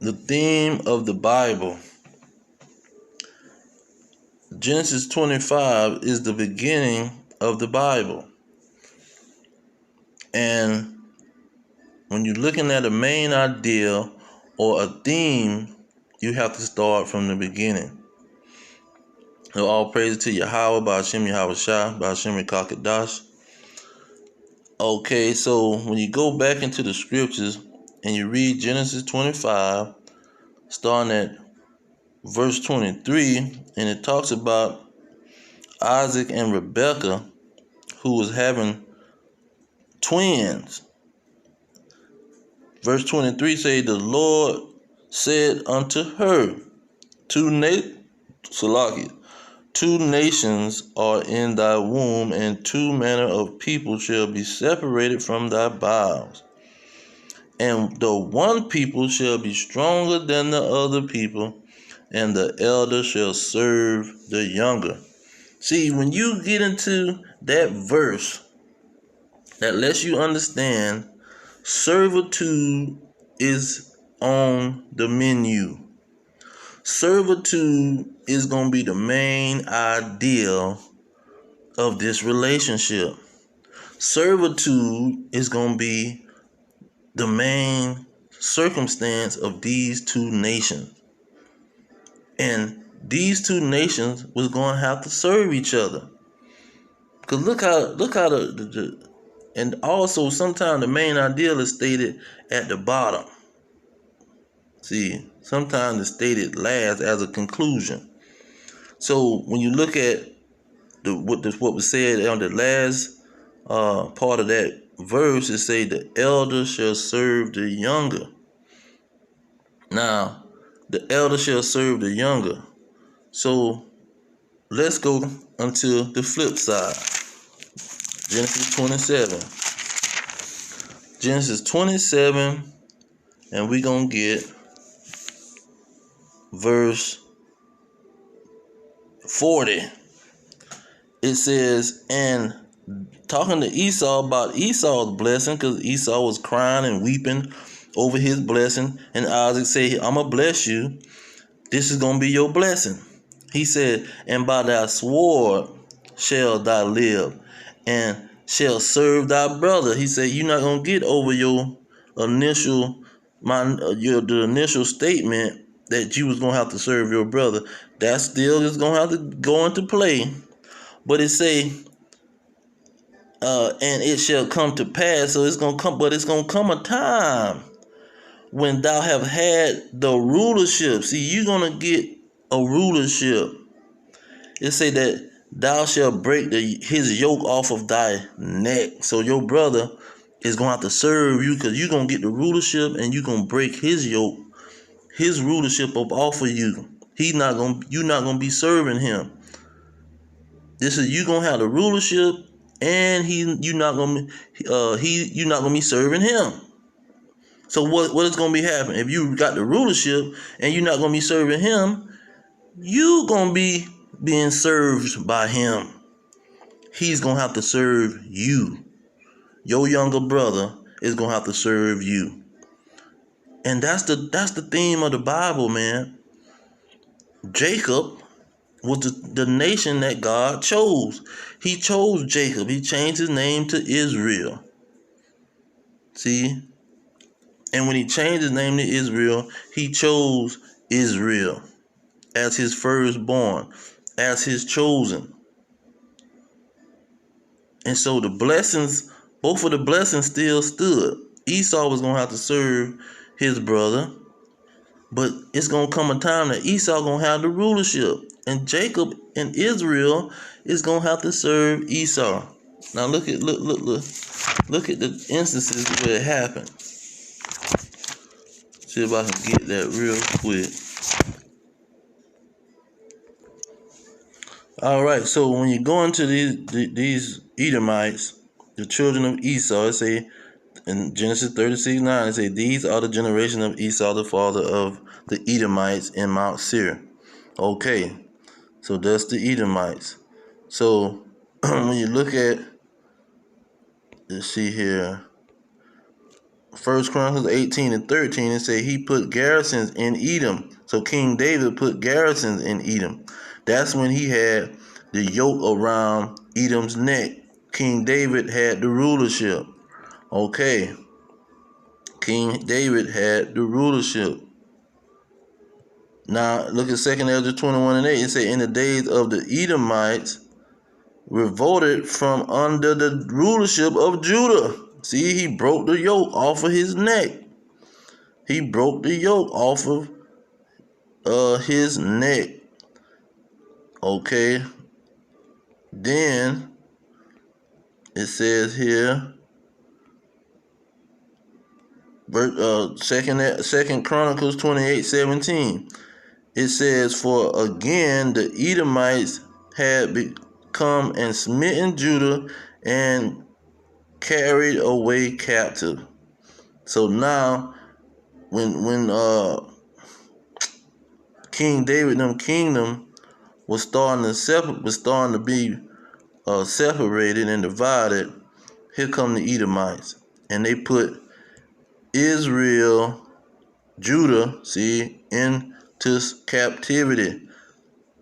the theme of the Bible. Genesis 25 is the beginning of the Bible. And when you're looking at a main idea or a theme, you have to start from the beginning. So all praise to Yahweh, Ba'ashem Yahweh Shah, Ba'ashem Kakadash. Okay, so when you go back into the scriptures and you read Genesis 25, starting at verse 23, and it talks about Isaac and Rebekah, who was having twins. Verse 23 say, the Lord said unto her, two nations are in thy womb, and two manner of people shall be separated from thy bowels. And the one people shall be stronger than the other people, and the elder shall serve the younger. See, when you get into that verse, that lets you understand servitude is on the menu. Servitude is going to be the main idea of this relationship. Servitude is going to be the main circumstance of these two nations. And these two nations was going to have to serve each other. Because look how and also sometimes the main idea is stated at the bottom. See, sometimes it's stated last as a conclusion. So when you look at what was said on the last part of that verse, it say the elder shall serve the younger. Now, the elder shall serve the younger. So let's go until the flip side. Genesis 27. Genesis 27, and we're going to get verse 40. It says, and talking to Esau about Esau's blessing, because Esau was crying and weeping over his blessing, and Isaac said, I'm going to bless you. This is going to be your blessing. He said, and by thy sword shall thou live, and shall serve thy brother. He said, you're not going to get over your initial statement that you was going to have to serve your brother. That still is going to have to go into play. But it say, and it shall come to pass. So it's going to come, but it's going to come a time when thou have had the rulership. See, you're going to get a rulership. It say that thou shalt break his yoke off of thy neck. So your brother is going to have to serve you, because you're going to get the rulership, and you're going to break his yoke, his rulership up off of you. You're not going to be serving him. This is, you're going to have the rulership, and you're not going to be serving him. So what is going to be happening? If you got the rulership and you're not going to be serving him, you're going to be being served by him. He's going to have to serve you. Your younger brother is going to have to serve you. And that's the theme of the Bible, man. Jacob was the nation that God chose. He chose Jacob. He changed his name to Israel. See? And when he changed his name to Israel, he chose Israel as his firstborn, as his chosen. And so the blessings, both of the blessings still stood. Esau was going to have to serve his brother, but it's going to come a time that Esau going to have the rulership, and Jacob and Israel is going to have to serve Esau. Now look at the instances where it happened. See if I can get that real quick. All right, so when you go into these Edomites, the children of Esau, it say in Genesis 36:9, it say, these are the generation of Esau, the father of the Edomites in Mount Seir. Okay, so that's the Edomites. So when you look at, let's see here, First Chronicles 18 and 13, it say he put garrisons in Edom. So King David put garrisons in Edom. That's when he had the yoke around Edom's neck. King David had the rulership. Okay. King David had the rulership. Now look at 2 Ezra 21 and 8. It say, in the days of the Edomites revolted from under the rulership of Judah. See, he broke the yoke off of his neck. He broke the yoke off of his neck. Okay. Then it says here, Second Chronicles 28:17. It says, for again the Edomites had become and smitten Judah and carried away captive. So now, when King David them kingdom was starting to be separated and divided, here come the Edomites, and they put Israel, Judah, see, into captivity.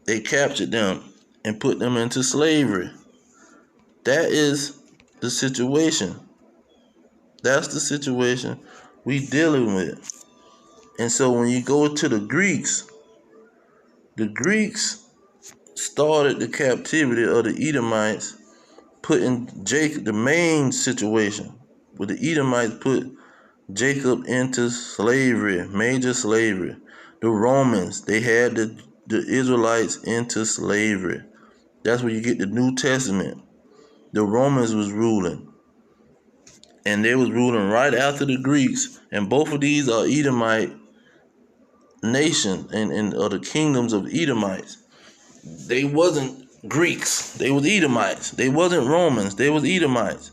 They captured them and put them into slavery. That is the situation. That's the situation we dealing with. And so when you go to the Greeks started the captivity of the Edomites, putting Jacob, the main situation, where the Edomites put Jacob into slavery, major slavery. The Romans, they had the Israelites into slavery. That's where you get the New Testament. The Romans was ruling. And they was ruling right after the Greeks. And both of these are Edomite nations and are the kingdoms of Edomites. They wasn't Greeks. They was Edomites. They wasn't Romans. They was Edomites.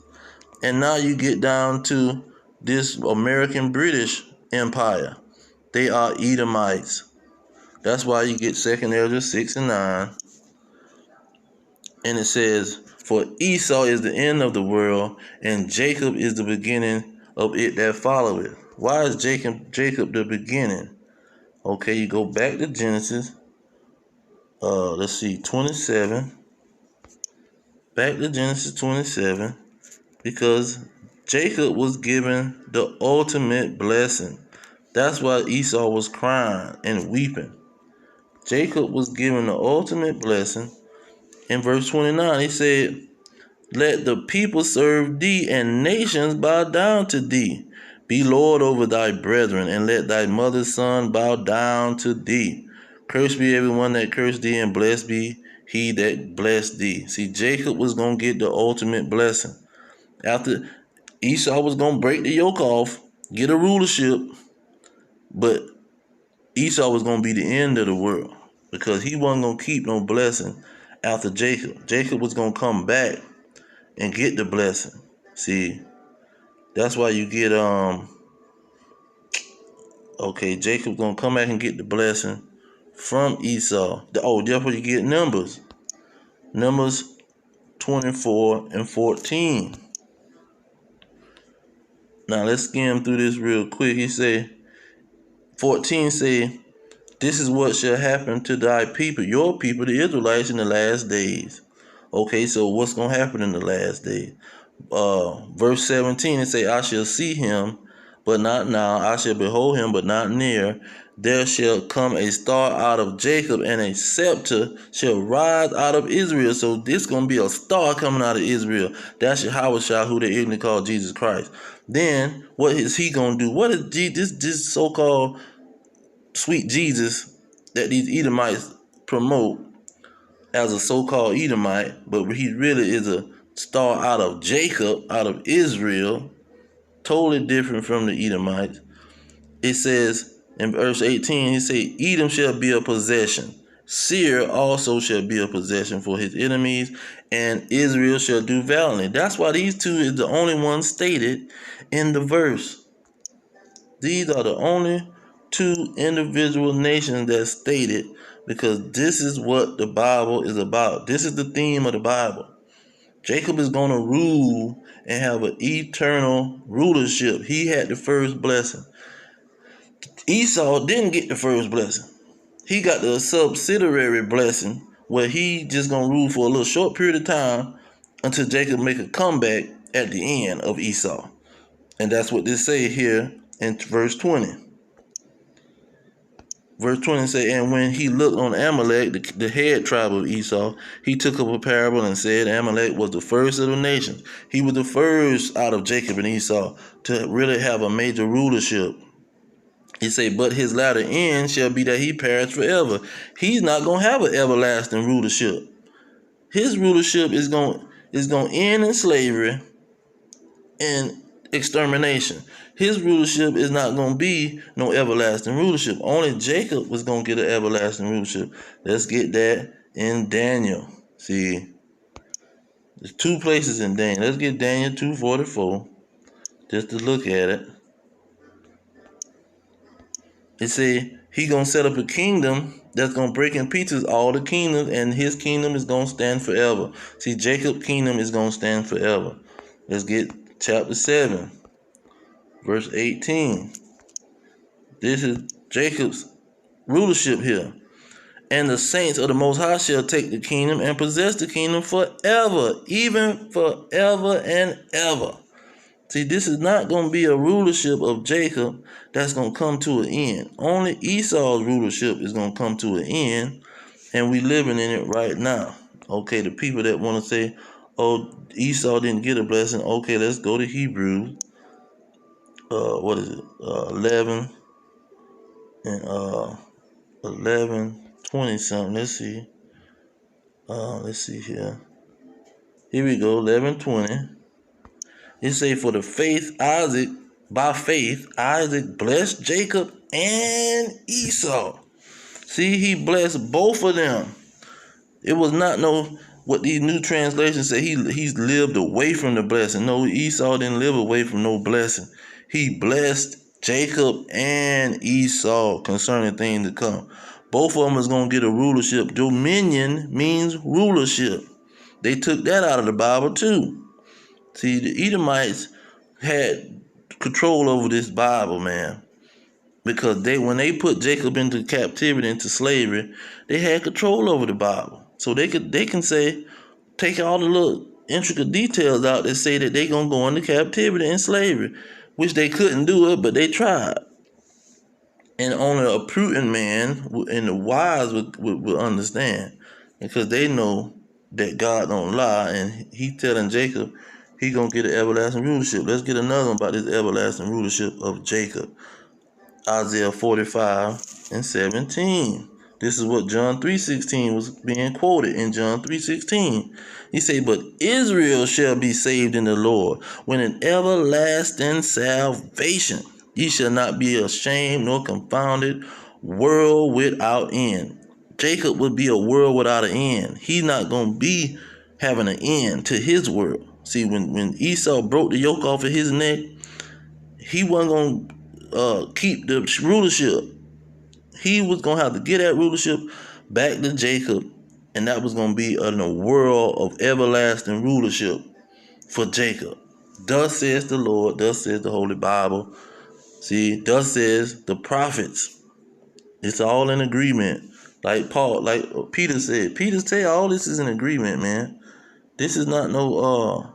And now you get down to this American British Empire. They are Edomites. That's why you get 2 Ezra 6 and 9. And it says, for Esau is the end of the world, and Jacob is the beginning of it that followeth. Why is Jacob the beginning? Okay, you go back to Genesis. Let's see, 27. Back to Genesis 27. Because Jacob was given the ultimate blessing. That's why Esau was crying and weeping. Jacob was given the ultimate blessing. In verse 29, he said, let the people serve thee, and nations bow down to thee. Be Lord over thy brethren, and let thy mother's son bow down to thee. Cursed be everyone that cursed thee, and blessed be he that blessed thee. See, Jacob was going to get the ultimate blessing. After Esau was going to break the yoke off, get a rulership, but Esau was going to be the end of the world because he wasn't going to keep no blessing after Jacob. Jacob was going to come back and get the blessing. See, that's why you get, Jacob going to come back and get the blessing from Esau. Therefore you get Numbers. Numbers 24 and 14. Now let's skim through this real quick. He say, 14 say, this is what shall happen to thy people, your people, the Israelites, in the last days. Okay, so what's going to happen in the last days? Verse 17, it say, I shall see him, but not now. I shall behold him, but not near. There shall come a star out of Jacob, and a scepter shall rise out of Israel. So this going to be a star coming out of Israel. That's Yahushua, who they ignorantly call Jesus Christ. Then, what is he going to do? What is this so-called sweet Jesus that these Edomites promote as a so-called Edomite, but he really is a star out of Jacob, out of Israel, totally different from the Edomites. It says in verse 18, he say, Edom shall be a possession. Seir also shall be a possession for his enemies, and Israel shall do valiantly. That's why these two is the only ones stated in the verse. These are the only two individual nations that's stated, because this is what the Bible is about. This is the theme of the Bible. Jacob is going to rule and have an eternal rulership. He had the first blessing. Esau didn't get the first blessing. He got the subsidiary blessing where he just going to rule for a little short period of time until Jacob make a comeback at the end of Esau. And that's what they say here in verse 20. Verse 20 say, and when he looked on Amalek, the head tribe of Esau, he took up a parable and said, Amalek was the first of the nations. He was the first out of Jacob and Esau to really have a major rulership. He said, but his latter end shall be that he perish forever. He's not going to have an everlasting rulership. His rulership is going to end in slavery and extermination. His rulership is not going to be no everlasting rulership. Only Jacob was going to get an everlasting rulership. Let's get that in Daniel. See, there's two places in Daniel. Let's get Daniel 2:44 just to look at it. It say he going to set up a kingdom that's going to break in pieces all the kingdoms, and his kingdom is going to stand forever. See, Jacob's kingdom is going to stand forever. Let's get chapter 7, verse 18. This is Jacob's rulership here. And the saints of the Most High shall take the kingdom and possess the kingdom forever, even forever and ever. See, this is not going to be a rulership of Jacob that's going to come to an end. Only Esau's rulership is going to come to an end, and we living in it right now. Okay, the people that want to say, oh, Esau didn't get a blessing. Okay, let's go to Hebrews. 11 and 11, 20 something. Let's see. Let's see here. Here we go, 11:20. It say, for the faith Isaac, by faith Isaac blessed Jacob and Esau. See, he blessed both of them. It was not what these new translations say, he's lived away from the blessing. No, Esau didn't live away from no blessing. He blessed Jacob and Esau concerning things to come. Both of them is going to get a rulership. Dominion means rulership. They took that out of the Bible too. See, the Edomites had control over this Bible, man. Because when they put Jacob into captivity, into slavery, they had control over the Bible. So they can say, take all the little intricate details out that say that they're going to go into captivity and slavery, which they couldn't do it, but they tried. And only a prudent man and the wise would understand, because they know that God don't lie, and he telling Jacob he going to get an everlasting rulership. Let's get another one about this everlasting rulership of Jacob. Isaiah 45:17. This is what John 3:16 was being quoted in John 3:16. He said, but Israel shall be saved in the Lord with an everlasting salvation. Ye shall not be ashamed nor confounded, world without end. Jacob would be a world without an end. He's not going to be having an end to his world. See, when Esau broke the yoke off of his neck, he wasn't going to keep the rulership. He was going to have to get that rulership back to Jacob, and that was going to be in a world of everlasting rulership for Jacob. Thus says the Lord, thus says the Holy Bible. See, thus says the prophets. It's all in agreement. Like Peter said. Peter said all this is in agreement, man. This is not no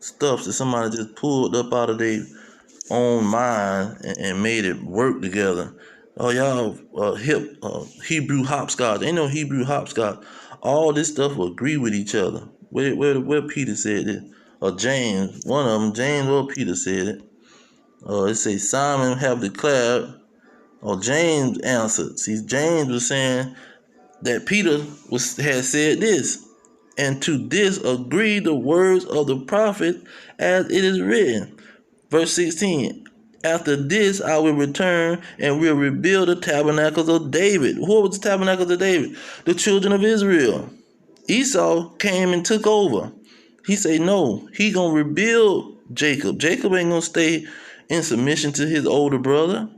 stuff that somebody just pulled up out of their own mind and made it work together. Oh, y'all Hebrew hopscotch. Ain't no Hebrew hopscotch. All this stuff will agree with each other. Where Peter said it? Or James. One of them, James or Peter said it. It says Simon have declared, or James answered. See, James was saying that Peter had said this. And to this agree the words of the prophet as it is written. Verse 16. After this I will return and will rebuild the tabernacles of David. What was the tabernacles of David? The children of Israel. Esau came and took over. He said no, he gonna rebuild Jacob. Jacob ain't gonna stay in submission to his older brother,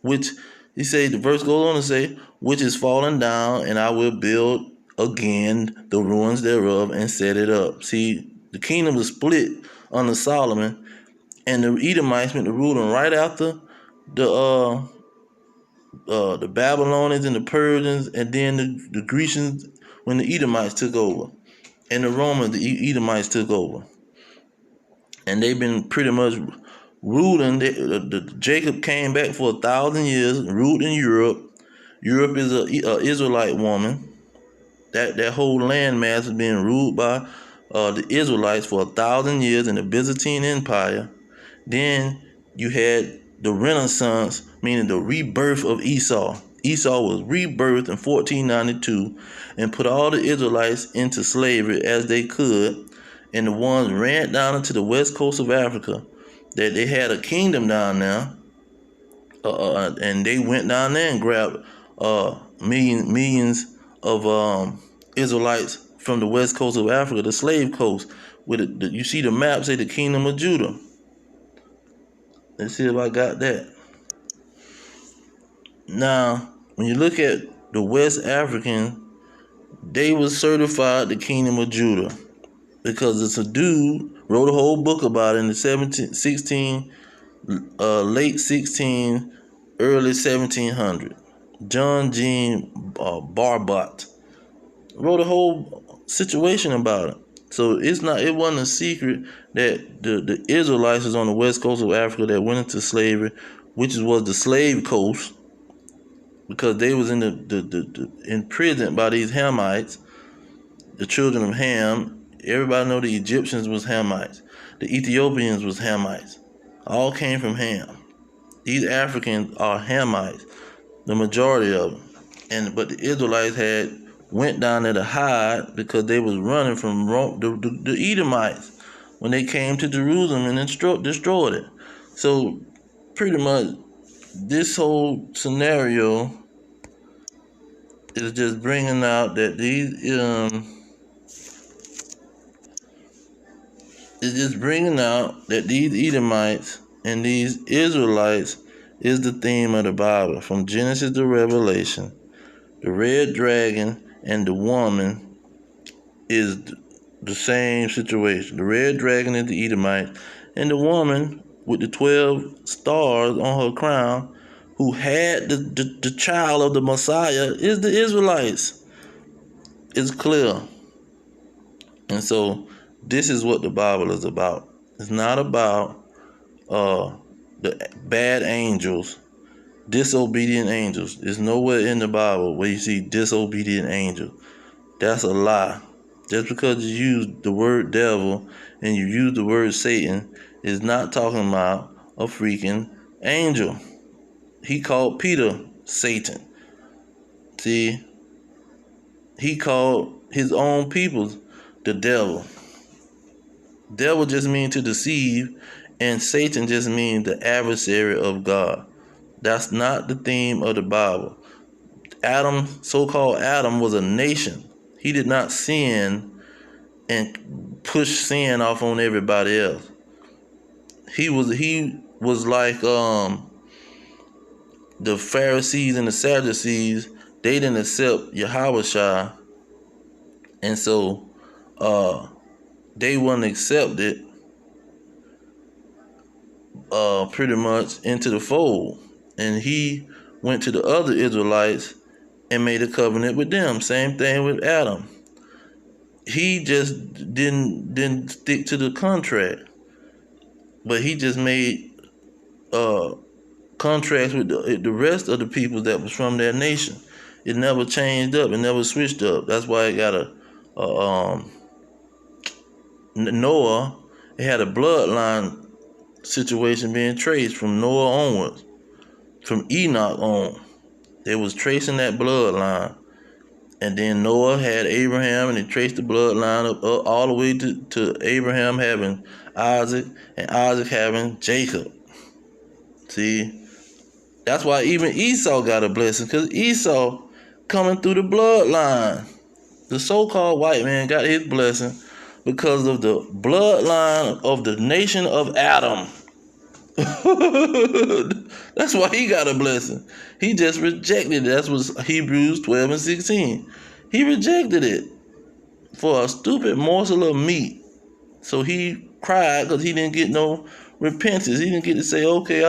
which he said, the verse goes on to say, which is fallen down, and I will build again the ruins thereof and set it up. See, The kingdom was split under Solomon, and the Edomites went to ruling right after the Babylonians and the Persians, and then the Grecians when the Edomites took over, and the Romans, the Edomites took over, and they've been pretty much ruling. Jacob came back for 1,000 years, ruled in Europe. Europe is a Israelite woman. That whole landmass is being ruled by the Israelites for 1,000 years in the Byzantine Empire. Then you had the Renaissance, meaning the rebirth of Esau. Esau was rebirthed in 1492 and put all the Israelites into slavery as they could, and the ones ran down into the west coast of Africa. That they had a kingdom down there, and they went down there and grabbed millions of Israelites from the west coast of Africa, the slave coast. You see the map say the kingdom of Judah. Let's see if I got that. Now, when you look at the West African, they was certified the kingdom of Judah because it's a dude wrote a whole book about it in the late 16, early 1700. John Jean Barbot wrote a whole situation about it. So it wasn't a secret that the Israelites was on the west coast of Africa that went into slavery, which was the slave coast, because they was imprisoned by these Hamites, the children of Ham. Everybody know the Egyptians was Hamites, the Ethiopians was Hamites, all came from Ham. These Africans are Hamites, the majority of them, but the Israelites went down there to hide because they was running from the Edomites when they came to Jerusalem and destroyed it. So pretty much this whole scenario is just bringing out that these Edomites and these Israelites is the theme of the Bible from Genesis to Revelation. The red dragon and the woman is the same situation. The red dragon is the Edomite, and the woman with the 12 stars on her crown, who had the child of the Messiah, is the Israelites. It's clear. And so this is what the Bible is about. It's not about the bad angels, disobedient angels. There's nowhere in the Bible where you see disobedient angels. That's a lie. Just because you use the word devil and you use the word Satan is not talking about a freaking angel. He called Peter Satan. See, he called his own people the devil. Devil just means to deceive, and Satan just means the adversary of God. That's not the theme of the Bible. Adam, so-called Adam, was a nation. He did not sin and push sin off on everybody else. He was like the Pharisees and the Sadducees. They didn't accept Yahushua, and so they wouldn't accept it pretty much into the fold. And he went to the other Israelites and made a covenant with them. Same thing with Adam. He just didn't stick to the contract, but he just made contracts with the rest of the people that was from their nation. It never changed up. It never switched up. That's why it got Noah. It had a bloodline situation being traced from Noah onwards, from Enoch on. They was tracing that bloodline. And then Noah had Abraham, and they traced the bloodline up all the way to Abraham having Isaac, and Isaac having Jacob. See, that's why even Esau got a blessing, because Esau coming through the bloodline. The so-called white man got his blessing because of the bloodline of the nation of Adam. That's why he got a blessing. He just rejected it. That's what Hebrews 12 and 16. He rejected it for a stupid morsel of meat. So he cried because he didn't get no repentance. He didn't get to say, okay,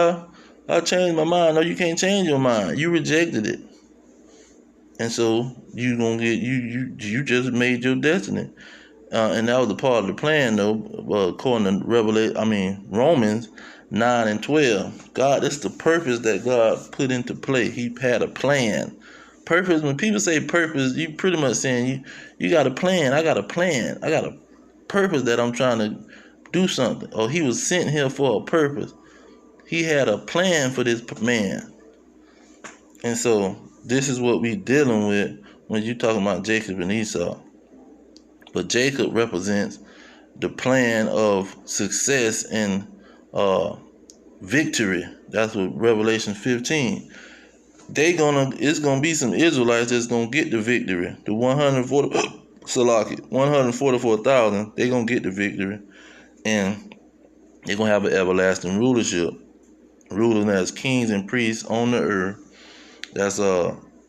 I'll change my mind. No, you can't change your mind. You rejected it. And so you gonna get you just made your destiny. And that was a part of the plan, though, according to Romans 9 and 12. God, it's the purpose that God put into play. He had a plan. Purpose, when people say purpose, you pretty much saying you got a plan. I got a plan. I got a purpose that I'm trying to do something. Or he was sent here for a purpose. He had a plan for this man. And so this is what we dealing with when you talking about Jacob and Esau. But Jacob represents the plan of success and victory. That's what Revelation 15. It's gonna be some Israelites that's gonna get the victory. The 144,000, they're gonna get the victory, and they're gonna have an everlasting rulership, ruling as kings and priests on the earth. That's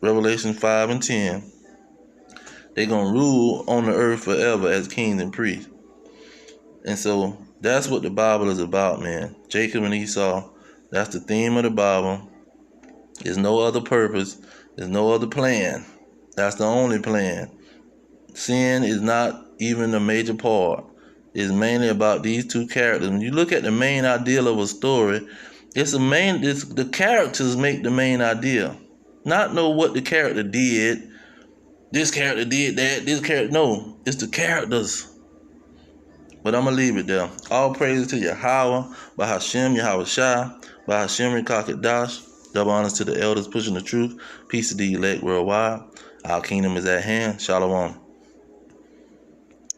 Revelation 5 and 10. They're gonna rule on the earth forever as kings and priests. And so that's what the Bible is about, man. Jacob and Esau, that's the theme of the Bible. There's no other purpose. There's no other plan. That's the only plan. Sin is not even a major part. It's mainly about these two characters. When you look at the main ideal of a story, the characters make the main idea. Not know what the character did. This character did that. This character, no. It's the characters. But I'm going to leave it there. All praises to Yahweh, Bahashem, Yahweh Shai, Bahashem, Kakadash. Double honors to the elders pushing the truth. Peace to the elect worldwide. Our kingdom is at hand. Shalom.